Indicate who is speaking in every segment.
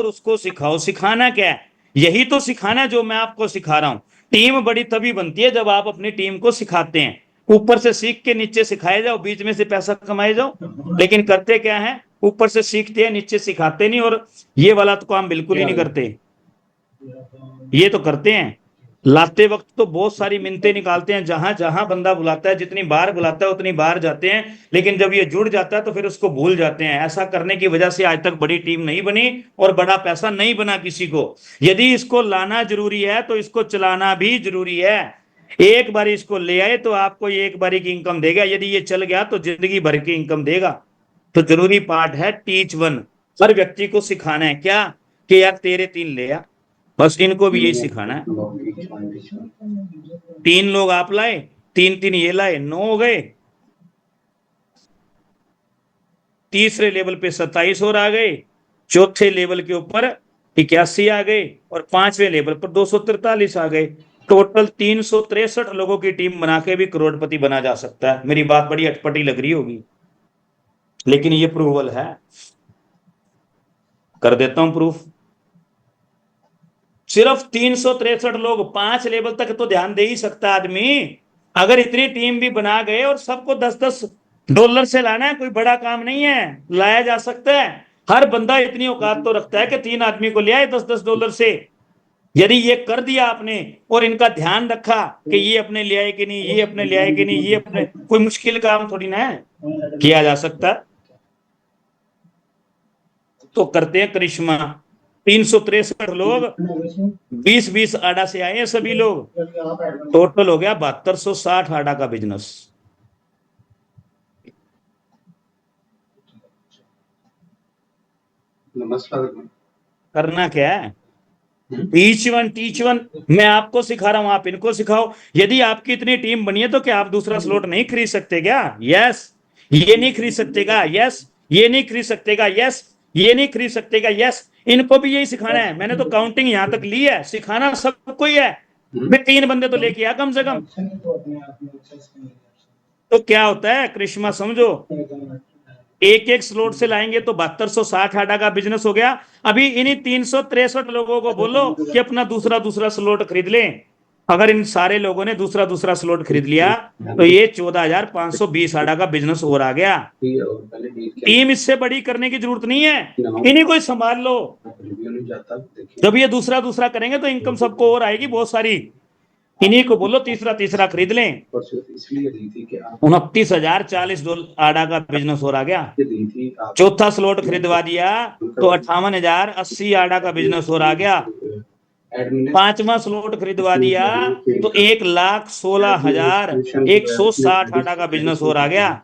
Speaker 1: और उसको सिखाओ। सिखाना क्या है? यही तो सिखाना है जो मैं आपको सिखा रहा हूं। टीम बड़ी तभी बनती है जब आप अपनी टीम को सिखाते हैं। ऊपर से सीख के नीचे सिखाए जाओ, बीच में से पैसा कमाए जाओ। लेकिन करते क्या है? ऊपर से सीखते हैं, नीचे सिखाते नहीं। और ये वाला तो काम बिल्कुल ही नहीं करते। ये तो करते हैं, लाते वक्त तो बहुत सारी मिन्नतें निकालते हैं, जहां जहां बंदा बुलाता है, जितनी बार बुलाता है उतनी बार जाते हैं। लेकिन जब ये जुड़ जाता है तो फिर उसको भूल जाते हैं। ऐसा करने की वजह से आज तक बड़ी टीम नहीं बनी और बड़ा पैसा नहीं बना किसी को। यदि इसको लाना जरूरी है तो इसको चलाना भी जरूरी है। एक बार इसको ले आए तो आपको ये एक बारी की इनकम देगा। यदि ये चल गया तो जिंदगी भर की इनकम देगा। तो जरूरी पार्ट है टीच वन। हर व्यक्ति को सिखाना है क्या? कि यार तेरे 3 ले आ। बस इनको भी यही सिखाना है। 3 लोग आप लाए, 3 3 ये लाए, 9 हो गए। तीसरे लेवल पे 27 और आ गए। चौथे लेवल के ऊपर 81 आ गए। और 5वें लेवल पर 243 आ गए। टोटल 363 लोगों की टीम बना के भी करोड़पति बना जा सकता है। मेरी बात बड़ी अटपटी लग रही होगी, लेकिन ये प्रूवल है। कर देता हूं प्रूफ। सिर्फ 363 लोग, 5 लेवल तक तो ध्यान दे ही सकता आदमी। अगर इतनी टीम भी बना गए और सबको 10 10 डॉलर से लाना है, कोई बड़ा काम नहीं है, लाया जा सकता है। हर बंदा इतनी औकात तो रखता है कि 3 आदमी को ले आए 10 10 डॉलर से। यदि ये कर दिया आपने और इनका ध्यान रखा कि ये अपने ले आए कि नहीं, ये अपने ले आए कि नहीं, ये अपने, कोई मुश्किल काम थोड़ी ना है, किया जा सकता है। तो करते हैं करिश्मा। 363 लोग, 20 20 आडा से आए हैं सभी लोग। टोटल हो गया 7260 आडा का बिजनेस।
Speaker 2: नमस्कार।
Speaker 1: करना क्या है? Teach one. मैं आपको सिखा रहा हूं, आप इनको सिखाओ। यदि आपकी इतनी टीम बनी है तो क्या आप दूसरा स्लॉट नहीं खरीद सकते क्या? यस। ये नहीं खरीद सकतेगा? यस। ये नहीं खरीद सकतेगा? यस। ये नहीं खरीद सकतेगा? यस। इनको भी यही सिखाना है। मैंने तो काउंटिंग यहां तक ली है, सिखाना सबको ही है। मैं 3 बंदे तो लेके आ कम से कम। तो क्या होता है करिश्मा समझो, एक एक स्लॉट से लाएंगे तो 7260 आडा का बिजनेस हो गया। अभी इन्हीं 363 लोगों को बोलो कि अपना दूसरा दूसरा स्लॉट खरीद लें। अगर इन सारे लोगों ने दूसरा दूसरा स्लॉट खरीद लिया तो ये 14,520 आडा का बिजनेस और आ गया। टीम इससे बड़ी करने की जरूरत नहीं है, इन्हीं को संभाल लो। जब ये दूसरा दूसरा करेंगे तो इनकम सबको और आएगी बहुत सारी। इन्हीं को बोलो तीसरा तीसरा खरीद लें। 29,040 आडा का बिजनेस और आ गया। चौथा स्लॉट खरीदवा दिया तो 58,080 आडा का बिजनेस और आ गया। 5वां स्लॉट खरीदवा दिया तो 1,16,160 आडा का बिजनेस और आ गया।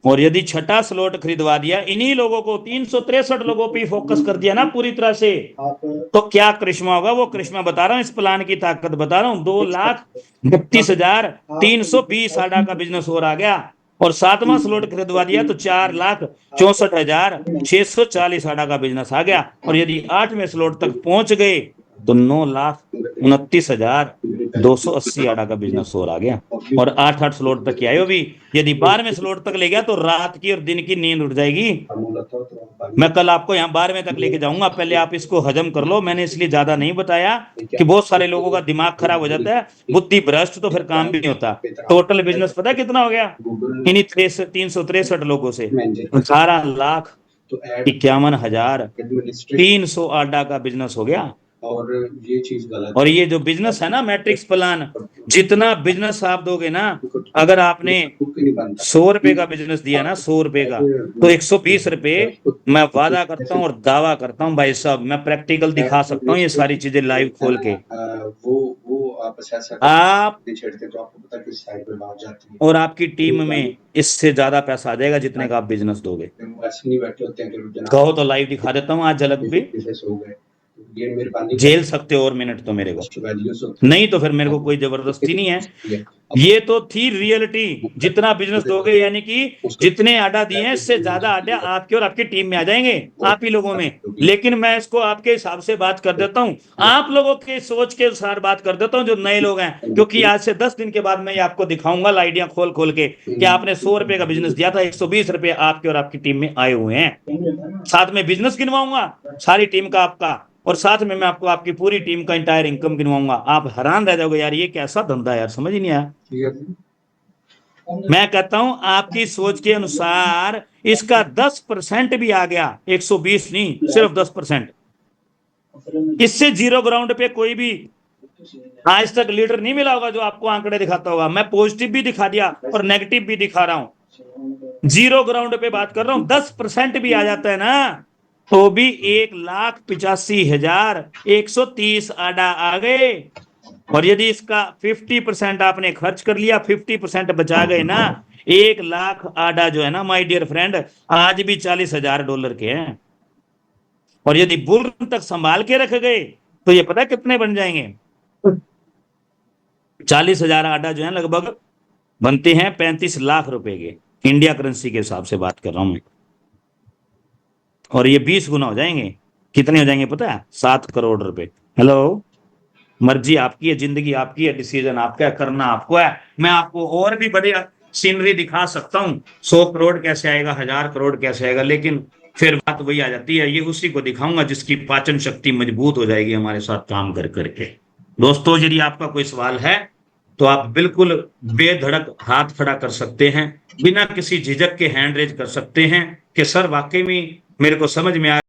Speaker 1: और यदि छठा स्लॉट खरीदवा दिया, इन्हीं लोगों को 363 लोगों पे फोकस कर दिया ना पूरी तरह से, तो क्या करिश्मा होगा? वो करिश्मा बता रहा हूं, इस प्लान की ताकत बता रहा हूं। 2,32,320 आडा का बिजनेस और आ गया। और 7वां स्लॉट खरीदवा दिया तो 4,64,640 आडा का बिजनेस आ गया। और यदि 8वें स्लॉट तक पहुंच गए तो 9,29,280 आडा का बिजनेस और आ गया। और 8 8 स्लॉट तक आए भी। यदि 12वें स्लॉट तक ले गया तो रात की और दिन की नींद उड़ जाएगी। मैं कल आपको यहाँ 12वें तक लेके जाऊंगा, पहले आप इसको हजम कर लो। मैंने इसलिए ज्यादा नहीं बताया कि बहुत सारे लोगों का दिमाग खराब हो जाता है, बुद्धि भ्रष्ट, तो फिर काम भी नहीं होता। टोटल बिजनेस पता कितना हो गया इन्हीं 363 लोगों से? 18,51,300 आडा का बिजनेस हो गया।
Speaker 2: और ये चीज गलत
Speaker 1: और ये जो बिजनेस है ना, मैट्रिक्स प्लान, जितना बिजनेस आप दोगे ना, अगर आपने 100 रुपए का बिजनेस दिया ना, 100 रुपए का, तो 120 रुपए मैं वादा करता हूँ और दावा करता हूँ भाई साहब, मैं प्रैक्टिकल दिखा सकता हूँ ये सारी चीजें लाइव खोल के।
Speaker 2: वो
Speaker 1: आप
Speaker 2: छेड़ते तो आपको पता किस साइड पे बात जाती है
Speaker 1: और आपकी टीम में इससे ज्यादा पैसा आ जाएगा जितने का आप बिजनेस दोगे।
Speaker 2: ऐसे नहीं बैठे होते हैं कि
Speaker 1: कहो तो लाइव दिखा देता हूँ आज झलक भी।
Speaker 2: सो गए। ये मेहरबानी
Speaker 1: झेल सकते हो और मिनट तो मेरे को,
Speaker 2: वैल्यूज
Speaker 1: नहीं तो फिर मेरे को कोई जबरदस्ती नहीं है। ये तो थी रियलिटी। जितना बिजनेस दोगे, यानी कि जितने आडा दिए हैं इससे ज्यादा आडा आपके और आपकी टीम में आ जाएंगे, आप ही लोगों में। लेकिन मैं इसको आपके हिसाब से बात कर देता हूं, आप लोगों के सोच के अनुसार बात कर देता हूं जो नए लोग हैं, क्योंकि आज से 10 दिन के बाद मैं ये आपको दिखाऊंगा लाइडियां खोल खोल के कि आपने 100 रुपए का बिजनेस दिया था, 120 रुपए आपके और आपकी टीम में आए हुए हैं। साथ में बिजनेस गिनवाऊंगा सारी टीम का आपका, और साथ में मैं आपको आपकी पूरी टीम का इंटायर इनकम गिनवाऊंगा। आप हैरान रह जाओगे, यार ये कैसा धंधा है यार, समझ ही नहीं आया। मैं कहता हूं आपकी सोच के अनुसार इसका 10% भी आ गया, 120 नहीं, सिर्फ 10%, इससे जीरो ग्राउंड पे कोई भी आज तक लीडर नहीं मिला होगा जो आपको आंकड़े दिखाता होगा। मैं पॉजिटिव भी दिखा दिया और नेगेटिव भी दिखा रहा हूं, जीरो ग्राउंड पे बात कर रहा हूं। 10% भी आ जाता है ना, तो भी 1,85,130 आडा आ गए। और यदि इसका 50% आपने खर्च कर लिया, 50% बचा गए ना, 1 लाख आडा जो है ना माय डियर फ्रेंड, आज भी $40,000 के हैं। और यदि बुल तक संभाल के रख गए तो ये पता है कितने बन जाएंगे? 40,000 आडा जो है लगभग बनते हैं 35 लाख रुपए के, इंडिया करेंसी के हिसाब से बात कर रहा हूं मैं। और ये 20 गुना हो जाएंगे, कितने हो जाएंगे पता है? 7 करोड़ रुपए। हेलो, मर्जी आपकी है, जिंदगी आपकी है, डिसीजन आपका है, करना आपको है। मैं आपको और भी बड़ी सीनरी दिखा सकता हूं, 100 करोड़ कैसे आएगा, 1000 करोड़ कैसे आएगा, लेकिन फिर बात वही आ जाती है, ये उसी को दिखाऊंगा जिसकी पाचन शक्ति मजबूत हो जाएगी हमारे साथ काम कर करके। दोस्तों, यदि आपका कोई सवाल है तो आप बिल्कुल बेधड़क हाथ खड़ा कर सकते हैं, बिना किसी झिझक के हैंड रेज कर सकते हैं कि सर वाकई में मेरे को समझ में आ